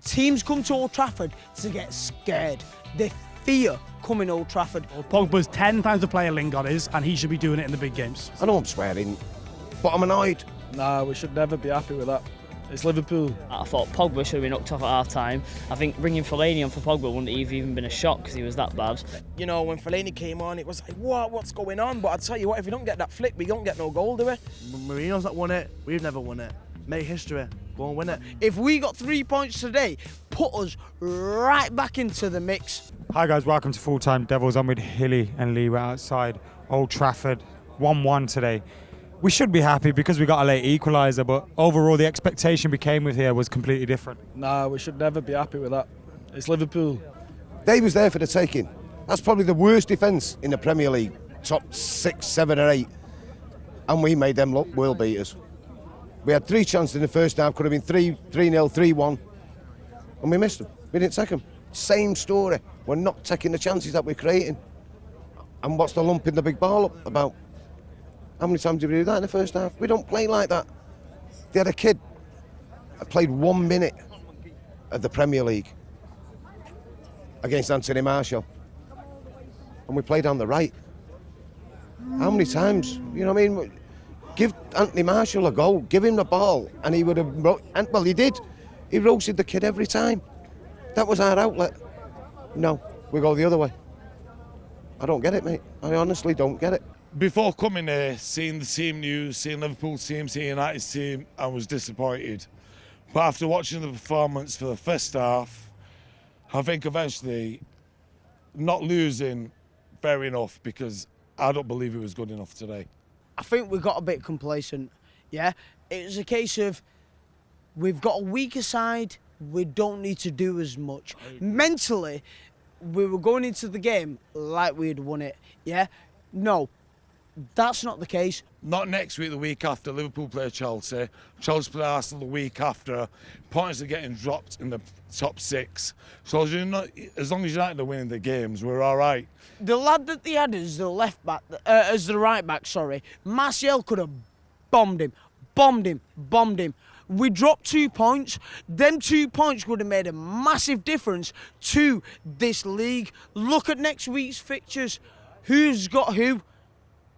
Teams come to Old Trafford to get scared. They fear coming Old Trafford. Well, Pogba's 10 times the player Lingard is, and he should be doing it in the big games. I know I'm swearing, but I'm annoyed. Nah, we should never be happy with that. It's Liverpool. I thought Pogba should have been knocked off at half-time. I think bringing Fellaini on for Pogba wouldn't have even been a shock because he was that bad. You know, when Fellaini came on, it was like, what's going on? But I'll tell you what, if we don't get that flick, we don't get no goal, do we? Mourinho's not won it. We've never won it. Make history. Go and win it. If we got 3 points today, put us right back into the mix. Hi guys, welcome to Full Time Devils. I'm with Hilly and Lee. We're outside Old Trafford, 1-1 today. We should be happy because we got a late equaliser, but overall the expectation we came with here was completely different. Nah, we should never be happy with that. It's Liverpool. They was there for the taking. That's probably the worst defence in the Premier League, top 6, 7 or 8. And we made them look world beaters. We had 3 chances in the first half, could have been 3-0, 3-1, and we missed them. We didn't take them. Same story. We're not taking the chances that we're creating. And what's the lump in the big ball up about? How many times did we do that in the first half? We don't play like that. They had a kid that played 1 minute of the Premier League against Anthony Martial. And we played on the right. How many times? You know what I mean? Give Anthony Martial a goal, give him the ball, and he would have... Well, he did. He roasted the kid every time. That was our outlet. No, we go the other way. I don't get it, mate. I honestly don't get it. Before coming here, seeing the team news, seeing Liverpool's team, seeing United's team, I was disappointed. But after watching the performance for the first half, I think eventually not losing, fair enough, because I don't believe it was good enough today. I think we got a bit complacent, yeah? It was a case of we've got a weaker side, we don't need to do as much. Mentally, we were going into the game like we had won it, yeah? No. That's not the case. Not next week, the week after. Liverpool play Chelsea. Chelsea play Arsenal the week after. Points are getting dropped in the top 6. So as long as United are winning the games, we're all right. The lad that they had as the left back, as the right back, sorry, Martial could have bombed him. We dropped 2 points. Them 2 points would have made a massive difference to this league. Look at next week's fixtures. Who's got who?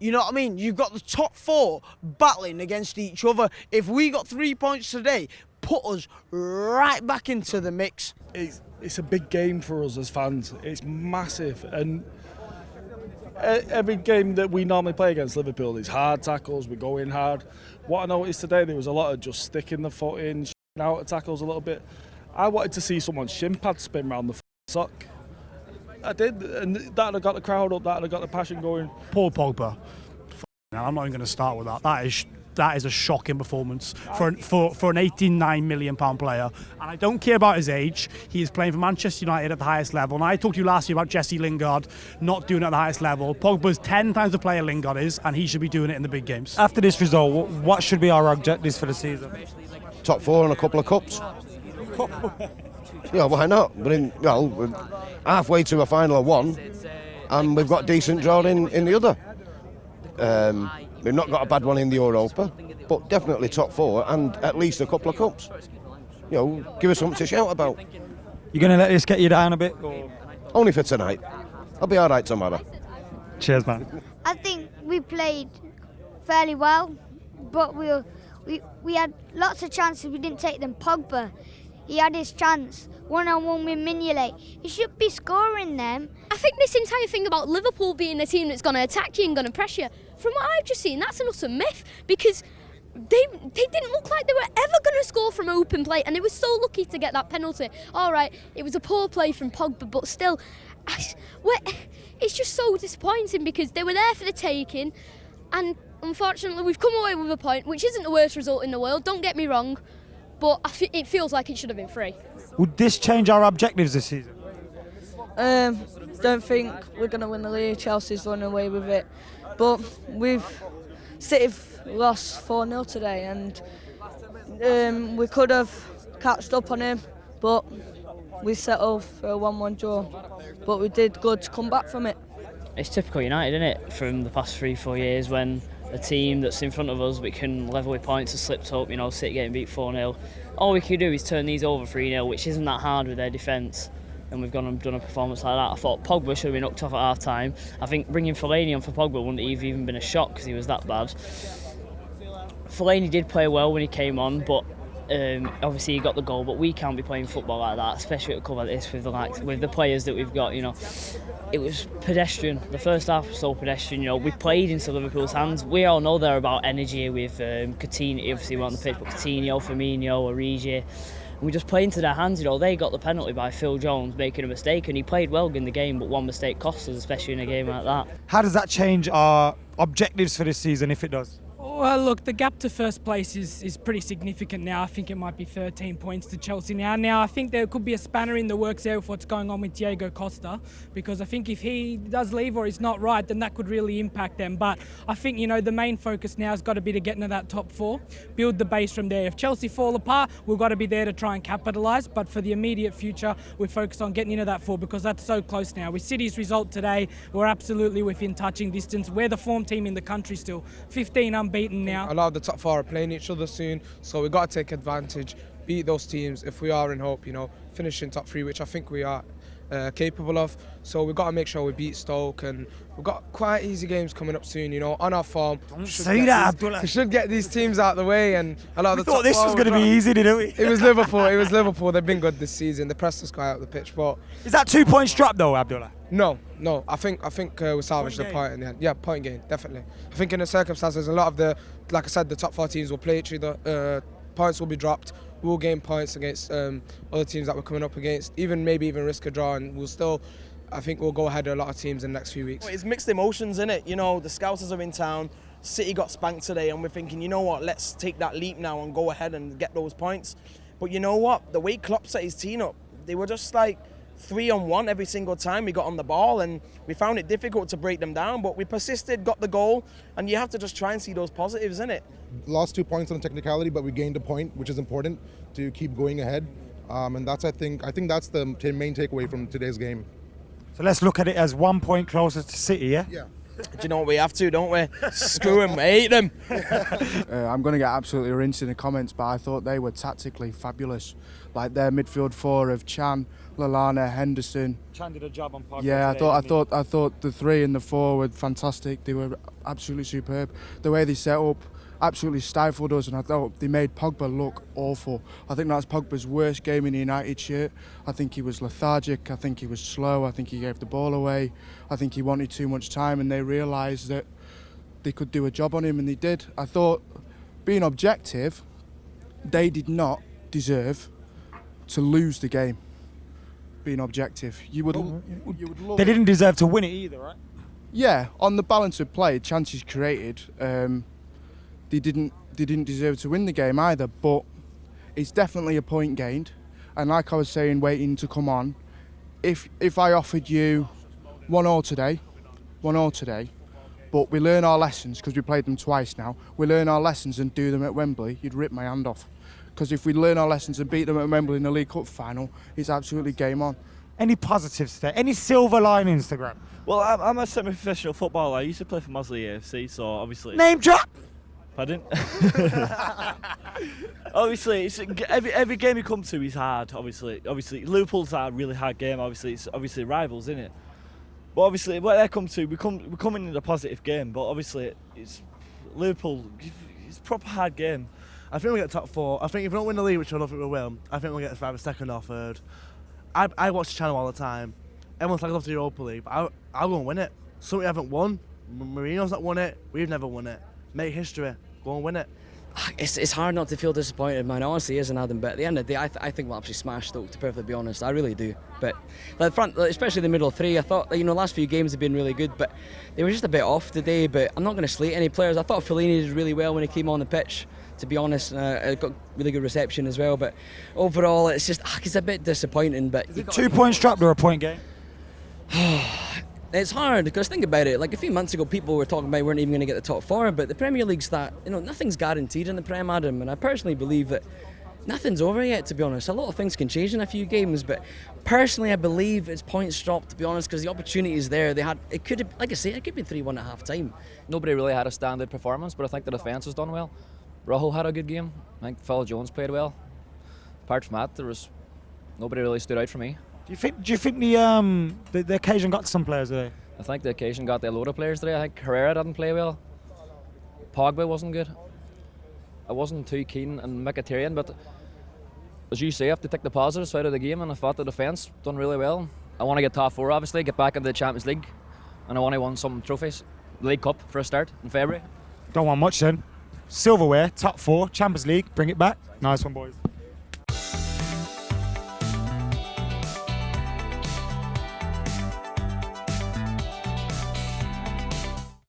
You know what I mean? You've got the top 4 battling against each other. If we got 3 points today, put us right back into the mix. It's a big game for us as fans. It's massive, and every game that we normally play against Liverpool is hard tackles. We go in hard. What I noticed today, there was a lot of just sticking the foot in, out of tackles a little bit. I wanted to see someone's shin pad spin round the sock. I did, and that would have got the crowd up, that would have got the passion going. Poor Pogba. Now, I'm not even going to start with that. That is a shocking performance for an £89 million player. And I don't care about his age. He is playing for Manchester United at the highest level. And I talked to you last year about Jesse Lingard not doing it at the highest level. Pogba's 10 times the player Lingard is, and he should be doing it in the big games. After this result, what should be our objectives for the season? Top 4 and a couple of cups. Yeah, why not? We're halfway to a final of 1, and we've got decent draw in the other. We've not got a bad one in the Europa, but definitely top 4 and at least a couple of cups. You know, give us something to shout about. You going to let this get you down a bit? Or? Only for tonight. I'll be all right tomorrow. Cheers, man. I think we played fairly well, but we had lots of chances. We didn't take them. Pogba, he had his chance. 1-on-1 with Mignolet. He should be scoring them. I think this entire thing about Liverpool being the team that's going to attack you and going to press you, from what I've just seen, that's an utter myth, because they didn't look like they were ever going to score from open play, and they were so lucky to get that penalty. All right, it was a poor play from Pogba, but still, it's just so disappointing because they were there for the taking, and unfortunately we've come away with a point, which isn't the worst result in the world, don't get me wrong, but it feels like it should have been 3. Would this change our objectives this season? Don't think we're going to win the league. Chelsea's running away with it. But City lost 4-0 today, and we could have catched up on him, but we settled for a 1-1 draw. But we did good to come back from it. It's typical United, isn't it? From the past 3-4 years when a team that's in front of us, we can level with points and slipped up, you know, City getting beat 4-0. All we can do is turn these over 3-0, which isn't that hard with their defence. And we've gone and done a performance like that. I thought Pogba should have been knocked off at half time. I think bringing Fellaini on for Pogba wouldn't have even been a shock because he was that bad. Fellaini did play well when he came on, but obviously he got the goal. But we can't be playing football like that, especially at a club like this with the players that we've got. You know, it was pedestrian. The first half was so pedestrian. You know, we played into Liverpool's hands. We all know they're about energy with Coutinho. Obviously, we're on the pitch, but Coutinho, Firmino, Origi. We just played into their hands, you know. They got the penalty by Phil Jones making a mistake, and he played well in the game, but one mistake cost us, especially in a game like that. How does that change our objectives for this season, if it does? Well, look, the gap to first place is pretty significant now. I think it might be 13 points to Chelsea now. Now, I think there could be a spanner in the works there with what's going on with Diego Costa, because I think if he does leave or he's not right, then that could really impact them. But I think, you know, the main focus now has got to be to get into that top four, build the base from there. If Chelsea fall apart, we've got to be there to try and capitalise. But for the immediate future, we're focused on getting into that four because that's so close now. With City's result today, we're absolutely within touching distance. We're the form team in the country still. 15 unbeaten now. A lot of the top four are playing each other soon, so we've got to take advantage, beat those teams if we are in hope, you know, finishing top three, which I think we are capable of. So we've got to make sure we beat Stoke, and we've got quite easy games coming up soon, you know, on our form. Don't say that, Abdullah. We should get these teams out of the way, and a lot of the We thought this was going to be easy, didn't we? It was Liverpool. It was Liverpool. They've been good this season. They pressed us quite out of the pitch, but is that 2 points drop though, Abdullah? No. I think we salvaged the point in the end. Yeah, point gain, definitely. I think in the circumstances, a lot of the, like I said, the top four teams will play each other. Points will be dropped. We'll gain points against other teams that we're coming up against. Maybe even risk a draw, and we'll still. I think we'll go ahead of a lot of teams in the next few weeks. It's mixed emotions, isn't it? You know, the Scousers are in town. City got spanked today, and we're thinking, you know what? Let's take that leap now and go ahead and get those points. But you know what? The way Klopp set his team up, they were just like 3-on-1 every single time we got on the ball, and we found it difficult to break them down, but we persisted, got the goal, and you have to just try and see those positives, innit? Lost 2 points on technicality, but we gained a point, which is important to keep going ahead, and that's I think that's the main takeaway from today's game. So let's look at it as 1 point closer to City, yeah? Yeah. Do you know what we have to, don't we? Screw them, we hate them. I'm going to get absolutely rinsed in the comments, but I thought they were tactically fabulous. Like their midfield four of Chan, Lallana, Henderson. Chan did a job on Pogba. Yeah, today, I thought the three and the four were fantastic. They were absolutely superb. The way they set up absolutely stifled us, and I thought they made Pogba look awful. I think that's Pogba's worst game in the United shirt. I think he was lethargic, I think he was slow, I think he gave the ball away, I think he wanted too much time, and they realised that they could do a job on him, and they did. I thought, being objective, they did not deserve to lose the game. Being objective, you would love they didn't deserve to win it either, right? Yeah, on the balance of play, chances created, they didn't deserve to win the game either, but it's definitely a point gained. And like I was saying, waiting to come on, if I offered you 1-1 today, but we learn our lessons because we played them twice now, we learn our lessons and do them at Wembley, you'd rip my hand off. Because if we learn our lessons and beat them at Wembley in the League Cup final, it's absolutely game on. Any positives today? Any silver linings to grab? Well, I'm a semi-professional footballer. I used to play for Mosley AFC, so obviously... Name drop! Pardon? Obviously, it's, every game you come to is hard, obviously. Liverpool's a really hard game, obviously. It's obviously rivals, isn't it? But obviously, what they come to, we come in a positive game, but obviously, it's Liverpool, it's a proper hard game. I think we'll get top four. I think if we don't win the league, which I don't think we will, I think we'll get either second or third. I watch the channel all the time. Everyone's like, I love the Europa League, but I'll go and win it. Something we haven't won. Mourinho's not won it. We've never won it. Make history. Go and win it. It's hard not to feel disappointed, man. It honestly isn't, Adam. But at the end of the day, I think we'll absolutely smash Stoke, to perfectly be honest. I really do. But the front, especially the middle three, I thought, the last few games have been really good, but they were just a bit off today. But I'm not going to slate any players. I thought Fellaini did really well when he came on the pitch, to be honest. Got really good reception as well. But overall, it's just it's a bit disappointing. But Is it 2 points dropped or a point game? It's hard because think about it. Like a few months ago, people were talking about we weren't even going to get the top four, but the Premier League's that nothing's guaranteed in the Prem, Adam. And I personally believe that nothing's over yet, to be honest. A lot of things can change in a few games, but personally, I believe it's points dropped, to be honest, because the opportunity is there. It could have, like I say, it could be 3-1 at half time. Nobody really had a standard performance, but I think the defence has done well. Rojo had a good game. I think Phil Jones played well. Apart from that, nobody really stood out for me. Do you think the occasion got to some players today? I think the occasion got a load of players today. I think Herrera didn't play well. Pogba wasn't good. I wasn't too keen on Mkhitaryan, but as you say, I have to take the positives out of the game, and I thought the defence done really well. I want to get top 4, obviously, get back into the Champions League, and I want to win some trophies. League Cup for a start in February. Don't want much then. Silverware, top 4, Champions League, bring it back. Nice one, boys.